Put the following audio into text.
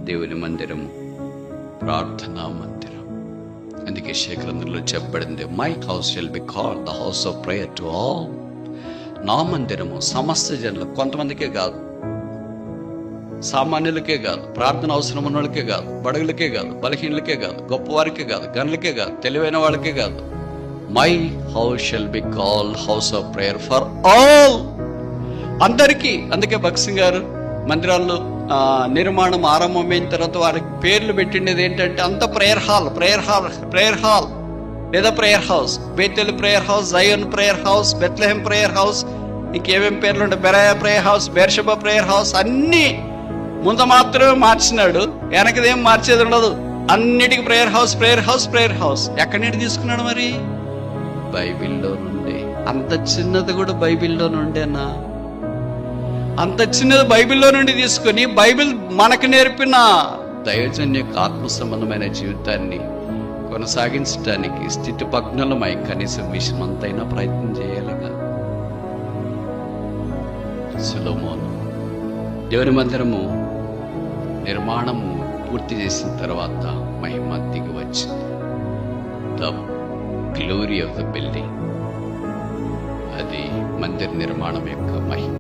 దేవుని మందిరము, ప్రార్థనా మందిరం. అందుకే శేఖరంలో చెప్పబడింది, my house shall be called the house of prayer to all. నా మందిరము సమస్త జనులు, కొంతమందికే కాదు, సామాన్యులకే కాదు, ప్రార్థన అవసరం ఉన్న వాళ్ళకే కాదు, బడుగులకే కాదు, బలహీనులకే కాదు, గొప్పవారికే కాదు, గనులకే కాదు, తెలివైన వాళ్ళకే కాదు. My house shall be called house of prayer for all, అందరికీ. అందుకే భగత్ సింగ్ గారు మందిరాల్లో నిర్మాణం ఆరంభమైన తర్వాత వారికి పేర్లు పెట్టిండేది ఏంటంటే అంత prayer hall, prayer hall, prayer hall లేదా prayer house. Bethel prayer house, Zion prayer house, Bethlehem prayer house, ఇంకేమేం పేర్లు ఉంటాయి, Berea prayer house, Beersheba prayer house. అన్నీ ముందు మాత్రమే మార్చినాడు, వెనకదేం మార్చేది ఉండదు. అన్నిటికీ prayer house, prayer house, prayer house. ఎక్కడి నుండి తీసుకున్నాడు మరి? బైబిల్లో నుండి. అంత చిన్నది కూడా బైబిల్లో నుండేనా? అంత చిన్నది బైబిల్లో నుండి తీసుకొని బైబిల్ మనకు నేర్పిన దైవజన్య యొక్క ఆత్మ సంబంధమైన జీవితాన్ని కొనసాగించడానికి స్థితిపజ్ఞలమై కనీసం విషయమంతైనా ప్రయత్నం చేయాలిగా. సొలొమోను దేవుని మందిరము నిర్మాణము పూర్తి చేసిన తర్వాత మహిమ దిగి వచ్చింది. The glory of the building, అది మందిర నిర్మాణం యొక్క మహిమ.